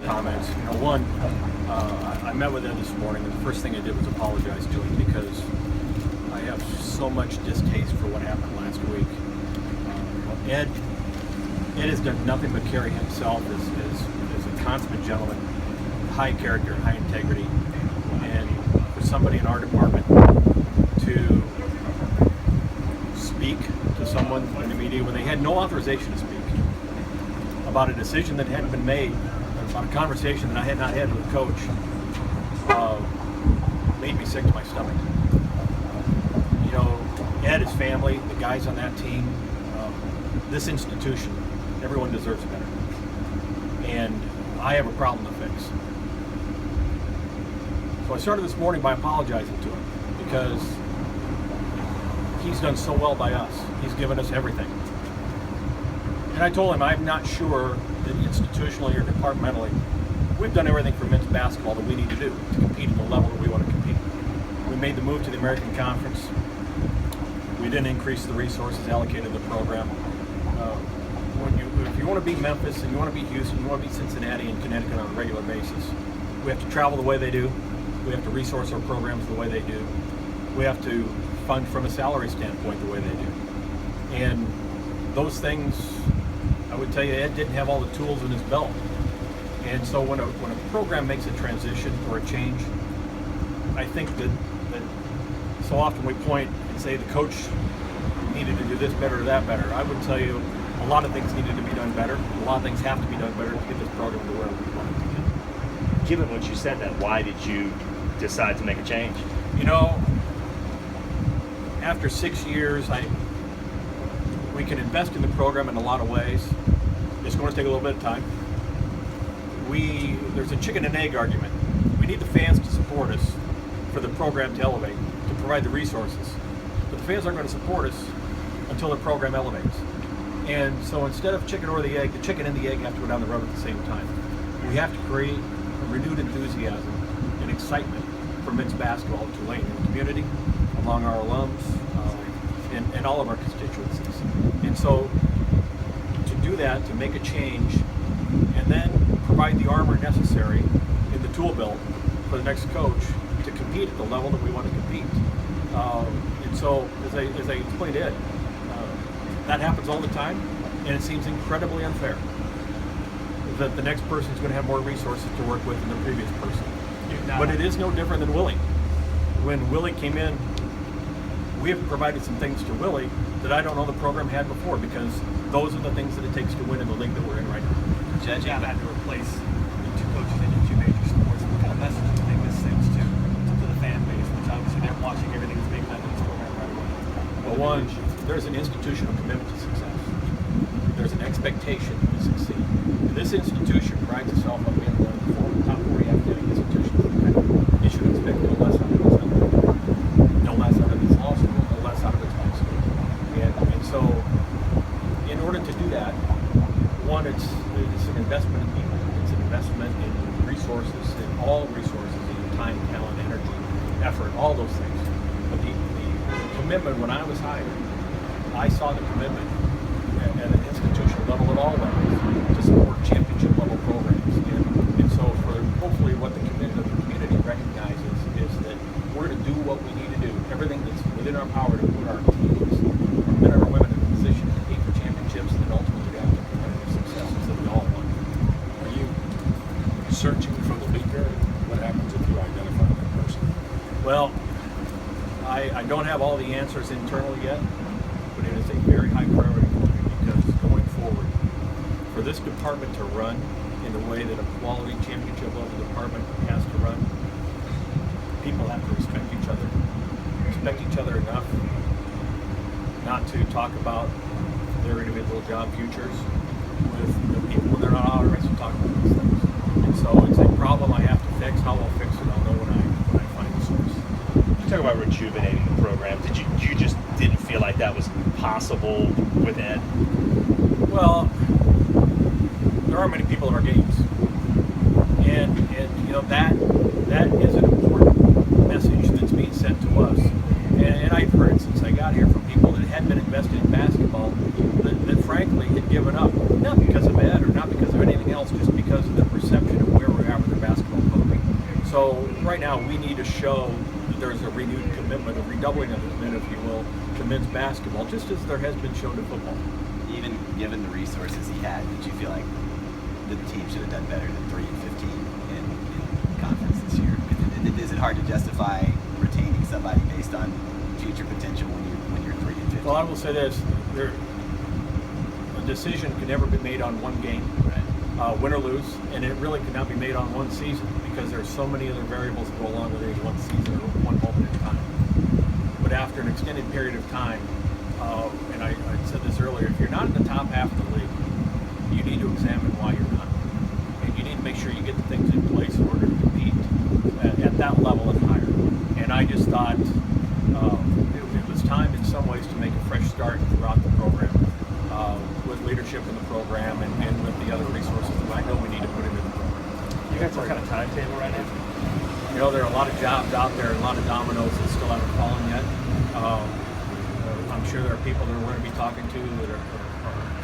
Comments. I met with Ed this morning, and the first thing I did was apologize to him because I have so much distaste for what happened last week. Ed has done nothing but carry himself as a consummate gentleman, high character, high integrity, and for somebody in our department to speak to someone in the media when they had no authorization to speak about a decision that hadn't been made, about a conversation that I had not had with a coach, made me sick to my stomach. Ed, his family, the guys on that team, this institution, everyone deserves better. And I have a problem to fix. So I started this morning by apologizing to him because he's done so well by us. He's given us everything. And I told him I'm not sure that institutionally or departmentally we've done everything for men's basketball that we need to do to compete at the level that we want to compete. We made the move to the American Conference. We didn't increase the resources allocated to the program. If you want to beat Memphis and you want to beat Houston, you want to beat Cincinnati and Connecticut on a regular basis, we have to travel the way they do. We have to resource our programs the way they do. We have to fund from a salary standpoint the way they do. And those things, I would tell you, Ed didn't have all the tools in his belt. And so when a program makes a transition or a change, I think that so often we point and say the coach needed to do this better or that better. I would tell you a lot of things needed to be done better. A lot of things have to be done better to get this program to where we want it to get. Given what you said, that why did you decide to make a change? After 6 years, we can invest in the program in a lot of ways. It's going to take a little bit of time. There's a chicken and egg argument. We need the fans to support us for the program to elevate, to provide the resources. But the fans aren't going to support us until the program elevates. And so instead of chicken or the egg, the chicken and the egg have to go down the road at the same time. We have to create a renewed enthusiasm and excitement for men's basketball in Tulane, in the community, among our alums, and all of our constituencies. And so to do that, to make a change, and then provide the armor necessary in the tool belt for the next coach to compete at the level that we want to compete. And so, as I explained to Ed, that happens all the time, and it seems incredibly unfair that the next person is going to have more resources to work with than the previous person. But it is no different than Willie. When Willie came in, we have provided some things to Willie that I don't know the program had before, because those are the things that it takes to win in the league that we're in right now. Judge, you had to replace the two coaches in your two major sports. What kind of message do you think this sends to the fan base, which obviously they're watching everything that's being done in this program right away? Well, one, there's an institutional commitment to success. There's an expectation to succeed. And this institution prides itself on being one of the top 40 academic institutions in the country. It should expect no less out of its no less out of its law school, no less out of its high school. And so, in order to do that, one, it's an investment in people. It's an investment in resources, in all resources, in time, talent, energy, effort, all those things. But the commitment, when I was hired, I saw the commitment at an institutional level at all levels to support championship level programs. And so hopefully what the community recognizes is that we're to do what we need to do, everything that's within our power to put our teams, our men and our women in a position to compete for championships and then ultimately have the competitive successes that we all want. Are you searching for the leader? What happens if you identify that person? Well, I don't have all the answers internally yet, but it is a very high priority for me, because going forward, for this department to run in the way that a quality championship level department has to run, people have to respect each other enough not to talk about their individual job futures with the people when they're not authorized to talk about those things. And so it's a problem I have to fix. How I'll fix it, I'll know when I find the source. You talk about rejuvenating the program. You just didn't feel like that was possible with Ed? Well, there are many people in our games, and that is an important message that's being sent to us. And I've heard since I got here from people that had been invested in basketball that frankly had given up, not because of Ed or not because of anything else, just because of the perception of So right now we need to show that there's a renewed commitment, a redoubling of the commitment, if you will, to men's basketball, just as there has been shown to football. Even given the resources he had, did you feel like the team should have done better than 3-15 in conference this year? Is it hard to justify retaining somebody based on future potential when you're 3-15? Well, I will say this: a decision can never be made on one game, win or lose, and it really cannot be made on one season because there are so many other variables that go along with any one season or one moment in time. But after an extended period of time, and I said this earlier, if you're not in the top half of the league, you need to examine why you're not. And you need to make sure you get the things in place in order to compete at that level and higher. And I just thought it was time in some ways to make a fresh start throughout the program, with leadership in the program and with the other resources that I know we need to put into the program. You got some kind of timetable right now? You know, there are a lot of jobs out there, a lot of dominoes that still haven't fallen yet. I'm sure there are people that we're going to be talking to that are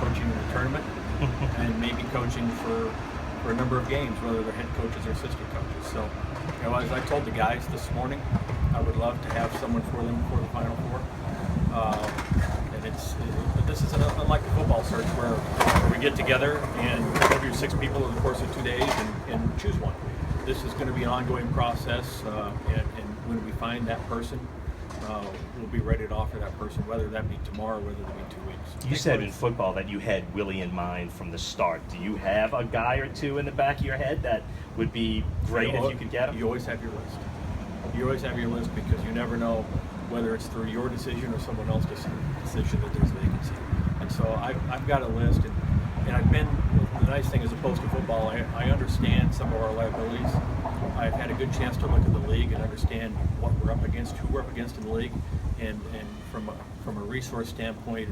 coaching in the tournament and maybe coaching for a number of games, whether they're head coaches or assistant coaches. So, you know, as I told the guys this morning, I would love to have someone for them for the Final Four. But this is unlike the football search where we get together and interview 6 people over the course of 2 days and choose one. This is going to be an ongoing process, and when we find that person, we'll be ready to offer that person, whether that be tomorrow or whether that be 2 weeks. You said in football that you had Willie in mind from the start. Do you have a guy or two in the back of your head that would be great if you could get him? You always have your list. You always have your list because you never know whether it's through your decision or someone else's decision that there's a vacancy. And so I've got a list, and I've been, the nice thing as opposed to football, I understand some of our liabilities. I've had a good chance to look at the league and understand what we're up against, who we're up against in the league, and from a resource standpoint,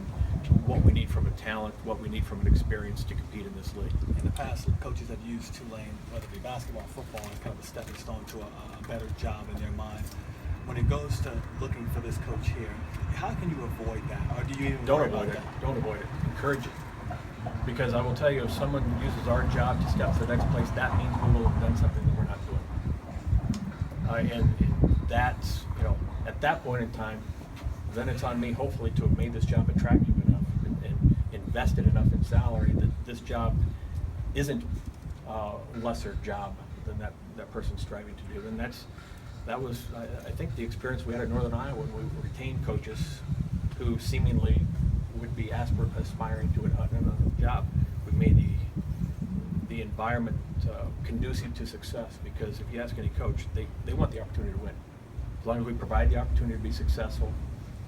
what we need from a talent, what we need from an experience to compete in this league. In the past, coaches have used Tulane, whether it be basketball or football, as kind of a stepping stone to a better job in their mind. When it goes to looking for this coach here, how can you avoid that? Or do you even worry about that? Don't avoid it. Encourage it. Because I will tell you, if someone uses our job to step to the next place, that means we will have done something that we're not doing. And that's, you know, at that point in time, then it's on me, hopefully, to have made this job attractive enough and invested enough in salary that this job isn't a lesser job than that person's striving to do. And that was, I think, the experience we had at Northern Iowa when we retained coaches who seemingly would be aspiring to another job. We made the environment conducive to success, because if you ask any coach, they want the opportunity to win. As long as we provide the opportunity to be successful,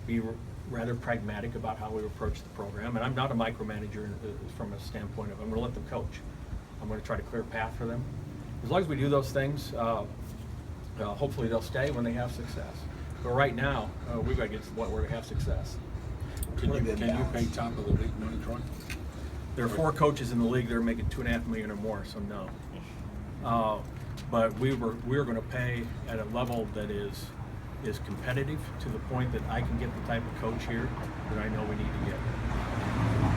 be rather pragmatic about how we approach the program. And I'm not a micromanager from a standpoint of I'm going to let them coach. I'm going to try to clear a path for them. As long as we do those things, hopefully they'll stay when they have success. But right now, we've got to get to the point where we have success. Can you pay top of the league money, Troy? There are 4 coaches in the league that are making $2.5 million or more, so no. But we're going to pay at a level that is competitive to the point that I can get the type of coach here that I know we need to get.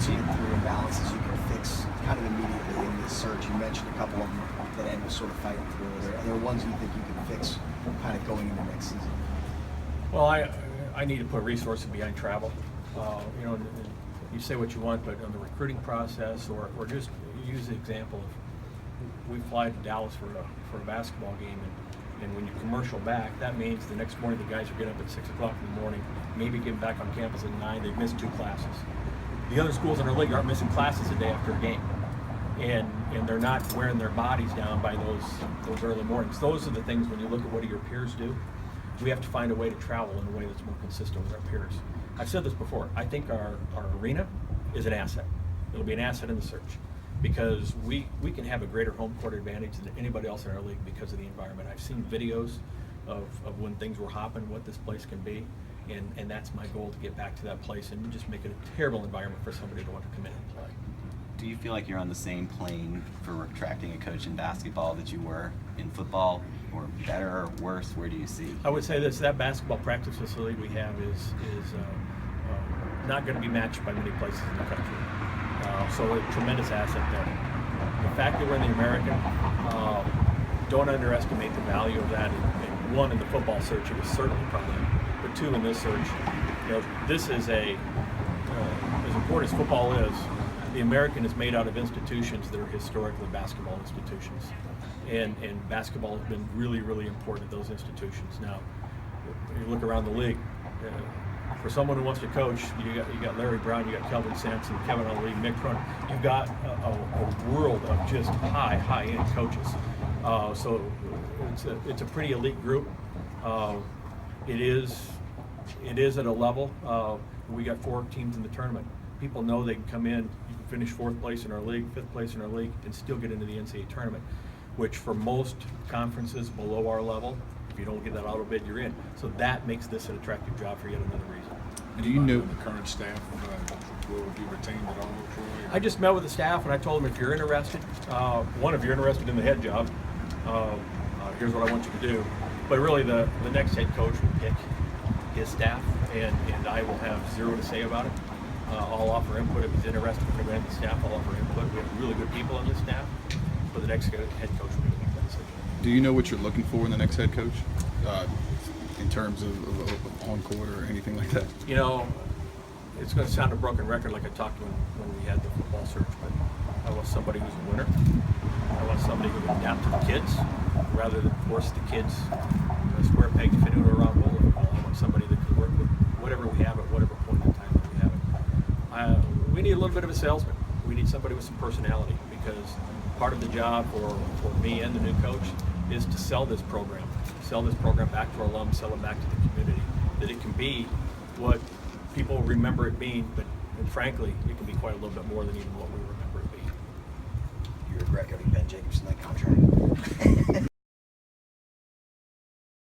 Seeing through imbalances you can fix kind of immediately in this search. You mentioned a couple of them that Ed was sort of fighting through. Are there ones you think you can fix kind of going into next season? Well, I need to put resources behind travel. You know, you say what you want, but on the recruiting process, or just use the example of we fly to Dallas for a basketball game, and when you commercial back, that means the next morning the guys are getting up at 6 o'clock in the morning, maybe getting back on campus at 9. They've missed 2 classes. The other schools in our league aren't missing classes a day after a game, and they're not wearing their bodies down by those early mornings. Those are the things, when you look at what do your peers do, we have to find a way to travel in a way that's more consistent with our peers. I've said this before. I think our arena is an asset. It'll be an asset in the search, because we can have a greater home court advantage than anybody else in our league because of the environment. I've seen videos of when things were hopping, what this place can be, and that's my goal, to get back to that place and just make it a terrible environment for somebody to want to come in and play. Do you feel like you're on the same plane for attracting a coach in basketball that you were in football, or better or worse? Where do you see? I would say this: that basketball practice facility we have is not going to be matched by many places in the country. So a tremendous asset there. The fact that we're in the American, don't underestimate the value of that. And one, in the football search, it was certainly probably, but two, in this search, this is as important as football is, the American is made out of institutions that are historically basketball institutions. And basketball has been really, really important to those institutions. Now, you look around the league, for someone who wants to coach, you got Larry Brown, you got Kelvin Sampson, Kevin Ali, Mick Cronin. You've got a world of just high-end coaches. So it's a pretty elite group. It is at a level. We got 4 teams in the tournament. People know they can come in. You can finish 4th place in our league, 5th place in our league, and still get into the NCAA tournament, which for most conferences below our level, if you don't get that auto bid, you're in. So that makes this an attractive job for yet another reason. Do you know the current staff will be retained at all, Troy? I just met with the staff and I told them, if you're interested, if you're interested in the head job, here's what I want you to do. But really, the next head coach will pick his staff, and I will have zero to say about it. I'll offer input if he's interested in going to the staff. I'll offer input. We have really good people on this staff, but the next head coach will make that decision. Do you know what you're looking for in the next head coach, in terms of on court or anything like that? It's going to sound a broken record, like I talked when we had the football search, but I want somebody who's a winner. I want somebody who can adapt to the kids rather than force the kids a square peg to fit into a round hole. I want somebody that can work with whatever we have at whatever point in time that we have it. We need a little bit of a salesman. We need somebody with some personality, because part of the job for me and the new coach is to sell this program back to our alums, sell it back to the community, that it can be what people remember it being, but frankly, it can be quite a little bit more than even what we remember it being. You regret giving Ben Jacobson that contract?